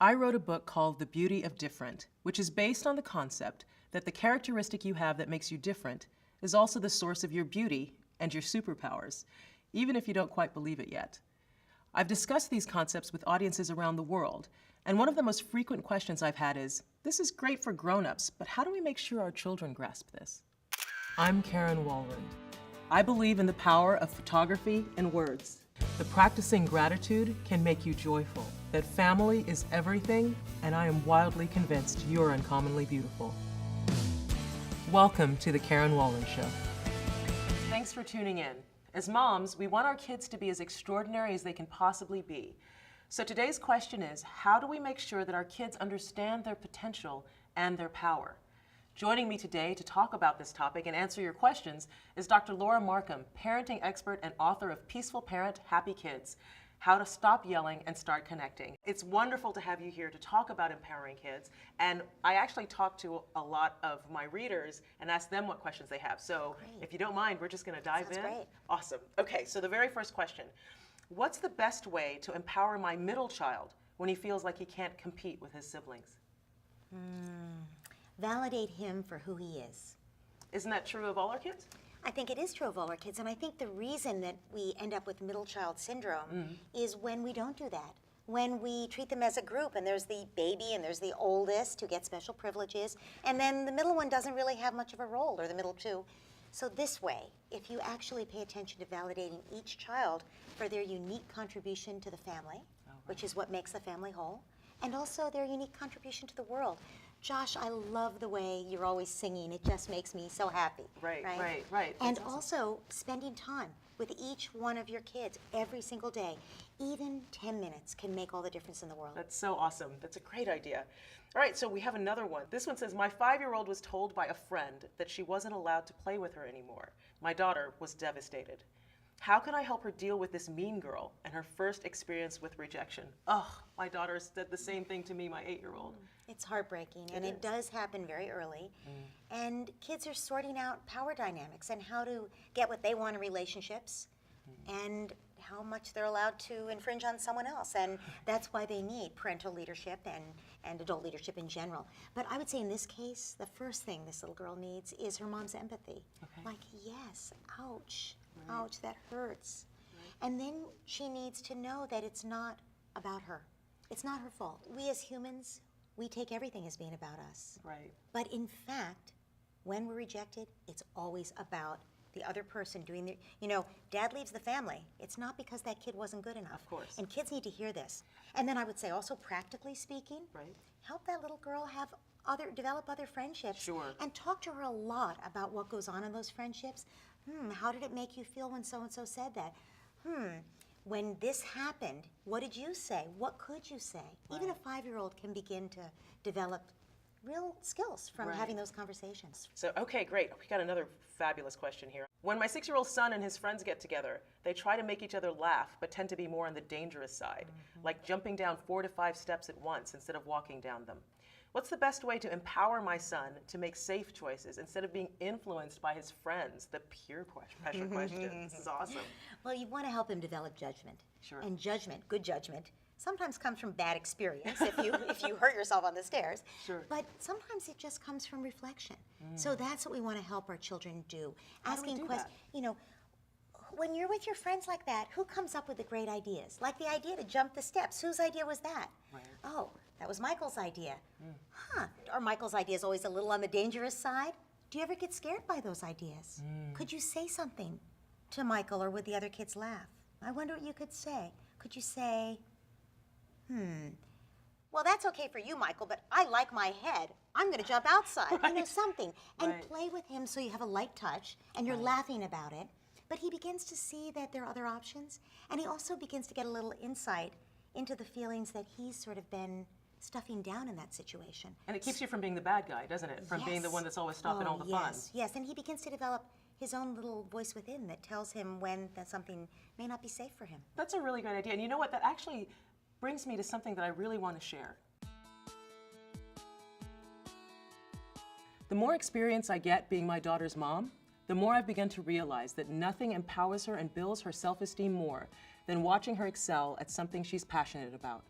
I wrote a book called The Beauty of Different, which is based on the concept that the characteristic you have that makes you different is also the source of your beauty and your superpowers, even if you don't quite believe it yet. I've discussed these concepts with audiences around the world, and one of the most frequent questions I've had is, this is great for grown-ups, but how do we make sure our children grasp this? I'm Karen Walrond. I believe in the power of photography and words. The practicing gratitude can make you joyful, that family is everything, and I am wildly convinced you're uncommonly beautiful. Welcome to the Karen Walrond Show. Thanks for tuning in. As moms, we want our kids to be as extraordinary as they can possibly be. So today's question is, how do we make sure that our kids understand their potential and their power? Joining me today to talk about this topic and answer your questions is Dr. Laura Markham, parenting expert and author of Peaceful Parent, Happy Kids, How to Stop Yelling and Start Connecting. It's wonderful to have you here to talk about empowering kids. And I actually talk to a lot of my readers and ask them what questions they have. So if you don't mind, we're just going to dive in. Great. Awesome. Okay, so the very first question. What's the best way to empower my middle child when he feels like he can't compete with his siblings? Validate him for who he is. Isn't that true of all our kids? I think it is true of all our kids, and I think the reason that we end up with middle child syndrome is when we don't do that. When we treat them as a group, and there's the baby and there's the oldest who get special privileges, and then the middle one doesn't really have much of a role, or the middle two. So this way, if you actually pay attention to validating each child for their unique contribution to the family, which is what makes the family whole, and also their unique contribution to the world. Josh, I love the way you're always singing. It just makes me so happy. Right. And That's awesome. also spending time with each one of your kids every single day. Even 10 minutes can make all the difference in the world. That's so awesome. That's a great idea. All right, so we have another one. This one says, my 5-year-old was told by a friend that she wasn't allowed to play with her anymore. My daughter was devastated. How can I help her deal with this mean girl and her first experience with rejection? Oh, my daughter said the same thing to me, my 8-year-old. It's heartbreaking, and it does happen very early. And kids are sorting out power dynamics and how to get what they want in relationships and how much they're allowed to infringe on someone else. And that's why they need parental leadership and adult leadership in general. But I would say in this case, the first thing this little girl needs is her mom's empathy. Like, yes, ouch, ouch, that hurts. And then she needs to know that it's not about her. It's not her fault. We as humans, we take everything as being about us. Right. But in fact, when we're rejected, it's always about the other person doing the, dad leaves the family. It's not because that kid wasn't good enough. Of course. And kids need to hear this. And then I would say also practically speaking, help that little girl develop other friendships. Sure. And talk to her a lot about what goes on in those friendships. How did it make you feel when so-and-so said that? When this happened, what did you say? What could you say? Even a 5-year-old can begin to develop real skills from having those conversations. So, okay, great. We got another fabulous question here. When my 6-year-old son and his friends get together, they try to make each other laugh, but tend to be more on the dangerous side, like jumping down 4 to 5 steps at once instead of walking down them. What's the best way to empower my son to make safe choices instead of being influenced by his friends? The peer pressure question. This is awesome. Well, you want to help him develop judgment. Sure. And judgment, good judgment, sometimes comes from bad experience if you hurt yourself on the stairs. Sure. But sometimes it just comes from reflection. So that's what we want to help our children do. How do we do questions, that? When you're with your friends like that, who comes up with the great ideas? Like the idea to jump the steps. Whose idea was that? Oh, that was Michael's idea. Are Michael's ideas always a little on the dangerous side? Do you ever get scared by those ideas? Could you say something to Michael, or would the other kids laugh? I wonder what you could say. Could you say, well, that's okay for you, Michael, but I like my head. I'm going to jump outside. Something. And play with him so you have a light touch and you're laughing about it. But he begins to see that there are other options, and he also begins to get a little insight into the feelings that he's sort of been stuffing down in that situation. And it keeps you from being the bad guy, doesn't it? From being the one that's always stopping all the fun. Yes, and he begins to develop his own little voice within that tells him when that something may not be safe for him. That's a really great idea. And you know what? That actually brings me to something that I really want to share. The more experience I get being my daughter's mom, the more I've begun to realize that nothing empowers her and builds her self-esteem more than watching her excel at something she's passionate about.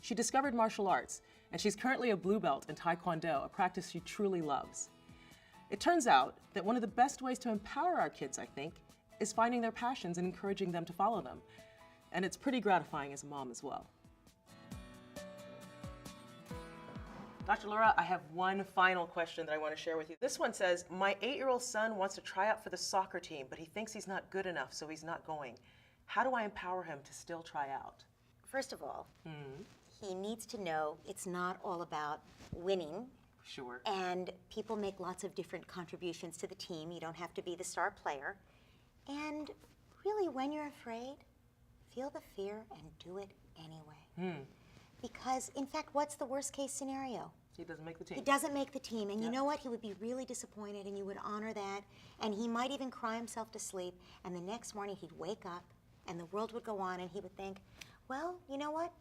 She discovered martial arts, and she's currently a blue belt in Taekwondo, a practice she truly loves. It turns out that one of the best ways to empower our kids, I think, is finding their passions and encouraging them to follow them. And it's pretty gratifying as a mom as well. Dr. Laura, I have one final question that I want to share with you. This one says, my 8-year-old son wants to try out for the soccer team, but he thinks he's not good enough, so he's not going. How do I empower him to still try out? First of all, he needs to know it's not all about winning. Sure. And people make lots of different contributions to the team. You don't have to be the star player. And really, when you're afraid, feel the fear and do it anyway. Because, in fact, what's the worst case scenario? He doesn't make the team. He doesn't make the team. And you know what? He would be really disappointed, and you would honor that. And he might even cry himself to sleep. And the next morning, he'd wake up, and the world would go on, and he would think, well, you know what?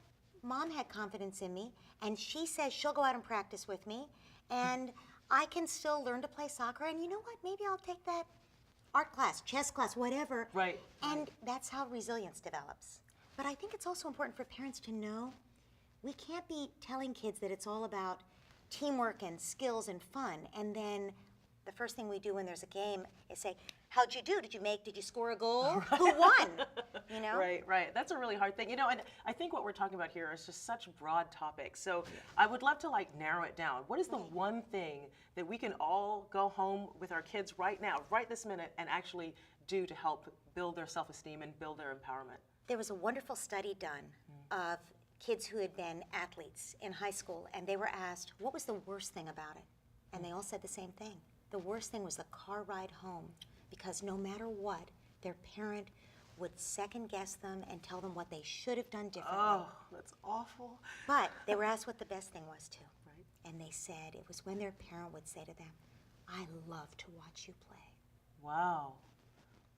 Mom had confidence in me, and she says she'll go out and practice with me, and I can still learn to play soccer. And you know what? Maybe I'll take that art class, chess class, whatever. Right. And that's how resilience develops. But I think it's also important for parents to know we can't be telling kids that it's all about teamwork and skills and fun, and then the first thing we do when there's a game is say, how'd you do? Did you score a goal? Right. Who won? You know? Right. That's a really hard thing. You know, and I think what we're talking about here is just such broad topics. So I would love to narrow it down. What is the one thing that we can all go home with our kids right now, right this minute, and actually do to help build their self-esteem and build their empowerment? There was a wonderful study done of kids who had been athletes in high school, and they were asked, what was the worst thing about it? And they all said the same thing. The worst thing was the car ride home, because no matter what, their parent would second guess them and tell them what they should have done differently. Oh, that's awful. But they were asked what the best thing was too. Right. And they said it was when their parent would say to them, I love to watch you play. Wow.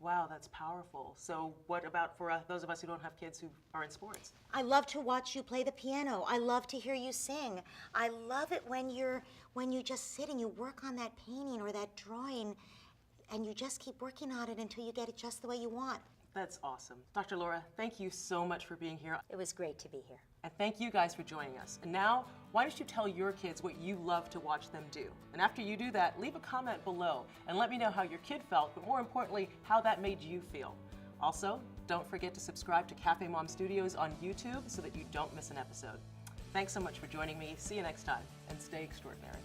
Wow, that's powerful. So what about for those of us who don't have kids who are in sports? I love to watch you play the piano. I love to hear you sing. I love it when you just sit and you work on that painting or that drawing, and you just keep working on it until you get it just the way you want. That's awesome. Dr. Laura, thank you so much for being here. It was great to be here. And thank you guys for joining us. And now, why don't you tell your kids what you love to watch them do? And after you do that, leave a comment below and let me know how your kid felt, but more importantly, how that made you feel. Also, don't forget to subscribe to CafeMom Studios on YouTube so that you don't miss an episode. Thanks so much for joining me. See you next time, and stay extraordinary.